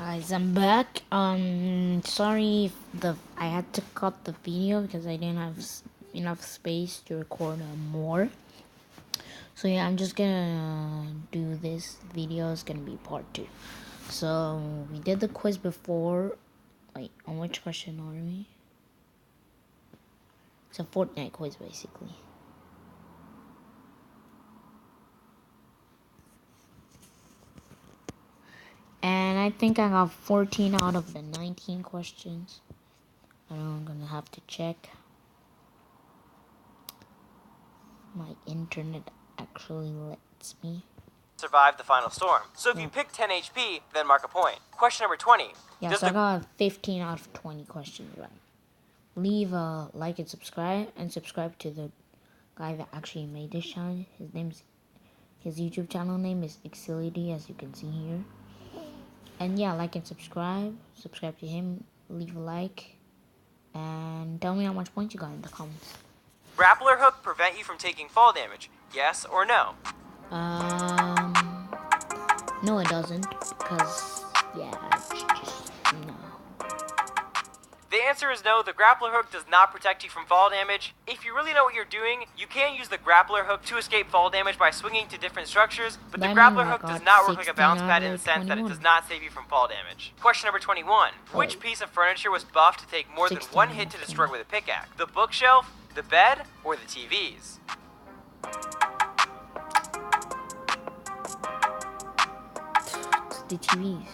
Guys, I'm back. Sorry if I had to cut the video because I didn't have enough space to record more. So yeah, I'm just gonna do this video. It's gonna be part 2. So we did the quiz before. Wait, on which question are we? It's a Fortnite quiz basically. And I think I got 14 out of the 19 questions. I'm gonna have to check. My internet actually lets me survive the final storm. So if you pick 10 HP, then mark a point. Question number 20. Yes, I got 15 out of 20 questions right. Leave a like and subscribe to the guy that actually made this channel. His YouTube channel name is Xility, as you can see here. And yeah, like and subscribe to him, leave a like, and tell me how much points you got in the comments. Grappler hook prevent you from taking fall damage, yes or no? No it doesn't, because, yeah, it's just, no. The answer is no, the grappler hook does not protect you from fall damage. If you really know what you're doing, you can use the grappler hook to escape fall damage by swinging to different structures, but the grappler hook does not work like a bounce pad in the sense that it does not save you from fall damage. Question number 21. Which piece of furniture was buffed to take more than one hit to destroy with a pickaxe? The bookshelf, the bed, or the TVs? The TVs.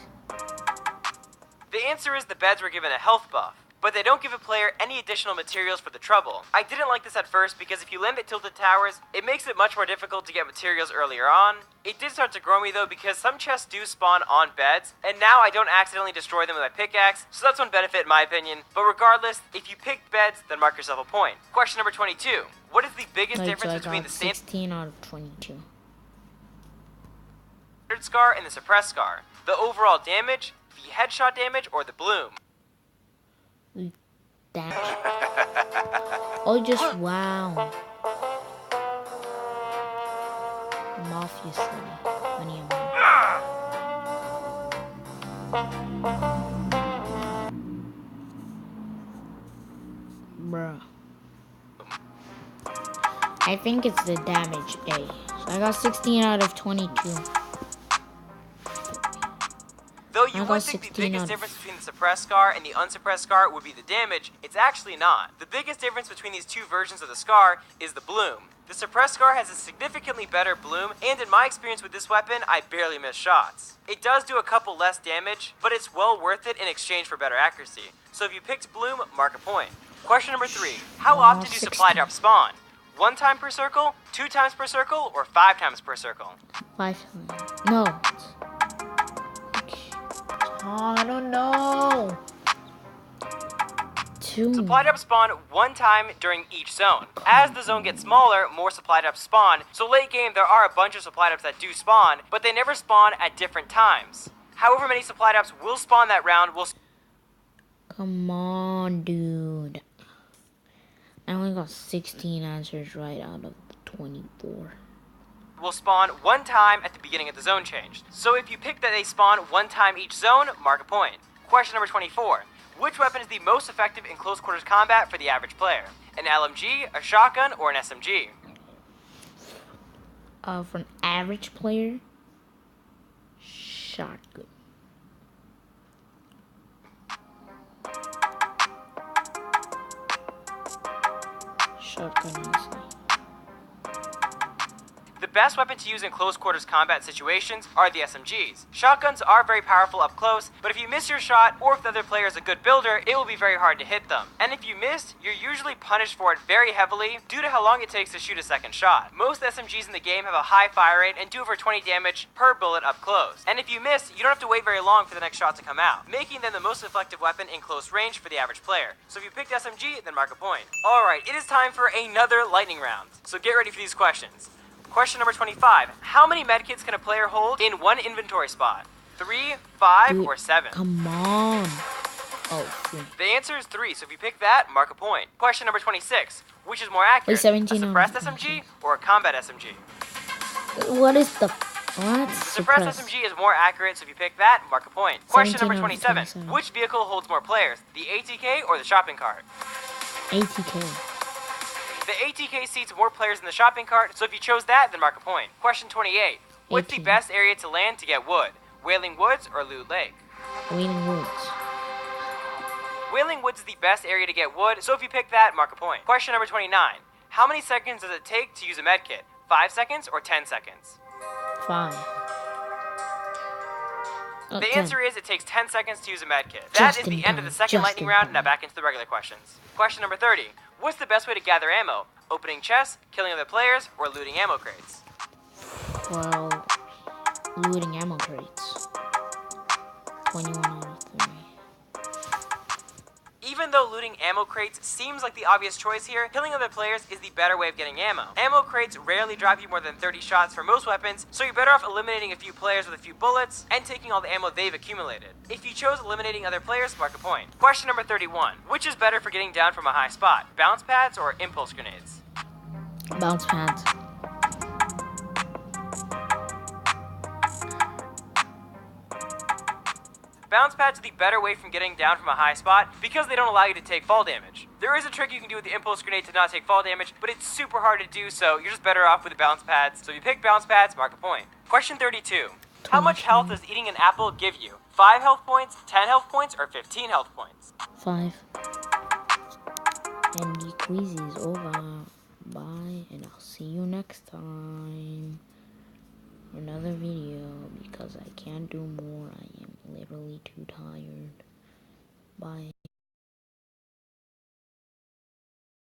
The answer is the beds were given a health buff, but they don't give a player any additional materials for the trouble. I didn't like this at first because if you land at tilted towers, it makes it much more difficult to get materials earlier on. It did start to grow me though because some chests do spawn on beds, and now I don't accidentally destroy them with my pickaxe, so that's one benefit in my opinion. But regardless, if you picked beds, then mark yourself a point. Question number 22. What is the biggest difference between the 16 out of 22. Scar and the suppressed scar? The overall damage, the headshot damage, or the bloom? Damage. Oh, just wow. Obviously, many of them. Bruh. I think it's the damage A. So I got 16 out of 22. Though you would think the biggest difference between the suppressed scar and the unsuppressed scar would be the damage, it's actually not. The biggest difference between these two versions of the scar is the bloom. The suppressed scar has a significantly better bloom, and in my experience with this weapon, I barely miss shots. It does do a couple less damage, but it's well worth it in exchange for better accuracy. So if you picked bloom, mark a point. Question number 3. How often do supply drops spawn? 1 time per circle, 2 times per circle, or 5 times per circle? 5 times. No. Oh, I don't know. 2. Supply drops spawn 1 time during each zone. As the zone gets smaller, more supply drops spawn, so late game there are a bunch of supply drops that do spawn, but they never spawn at different times. However many supply drops will spawn that round will... Come on, dude. I only got 16 answers right out of the 24. Will spawn 1 time at the beginning of the zone change. So if you pick that they spawn 1 time each zone, mark a point. Question number 24. Which weapon is the most effective in close quarters combat for the average player? An LMG, a shotgun, or an SMG? For an average player, shotgun. Shotgun, honestly. The best weapon to use in close quarters combat situations are the SMGs. Shotguns are very powerful up close, but if you miss your shot, or if the other player is a good builder, it will be very hard to hit them. And if you missed, you're usually punished for it very heavily due to how long it takes to shoot a second shot. Most SMGs in the game have a high fire rate and do over 20 damage per bullet up close. And if you miss, you don't have to wait very long for the next shot to come out, making them the most effective weapon in close range for the average player. So if you picked SMG, then mark a point. Alright, it is time for another lightning round. So get ready for these questions. Question number 25. How many medkits can a player hold in one inventory spot? 3, 5, or 7? Come on. Oh, 3. The answer is 3, so if you pick that, mark a point. Question number 26. Which is more accurate? Wait, 17 a suppressed SMG or a combat SMG? What is the What? Suppressed SMG is more accurate, so if you pick that, mark a point. Question number 17 out of 27. 27. Which vehicle holds more players, the ATK or the shopping cart? ATK. The ATK seats more players than the shopping cart, so if you chose that, then mark a point. Question 28. What's the 18. best area to land to get wood? Wailing Woods or Loot Lake? Wailing Woods. Wailing Woods is the best area to get wood, so if you pick that, mark a point. Question number 29. How many seconds does it take to use a medkit? 5 seconds or 10 seconds? 5. The 10. answer is it takes 10 seconds to use a medkit. Just That is in the end of the time, second just lightning in round. time. Now back into the regular questions. Question number 30. What's the best way to gather ammo? Opening chests, killing other players, or looting ammo crates? Well, looting ammo crates. 21 out of 30. Even though looting ammo crates seems like the obvious choice here, killing other players is the better way of getting ammo. Ammo crates rarely drop you more than 30 shots for most weapons, so you're better off eliminating a few players with a few bullets and taking all the ammo they've accumulated. If you chose eliminating other players, mark a point. Question number 31. Which is better for getting down from a high spot? Bounce pads or impulse grenades? Bounce pads. Bounce pads are the better way from getting down from a high spot because they don't allow you to take fall damage. There is a trick you can do with the impulse grenade to not take fall damage, but it's super hard to do, so you're just better off with the bounce pads. So if you pick bounce pads, mark a point. Question 32. How much health does eating an apple give you? 5 health points, 10 health points, or 15 health points? 5. And the quiz is over. Bye, and I'll see you next time for another video because I can't do more. I am literally too tired. Bye.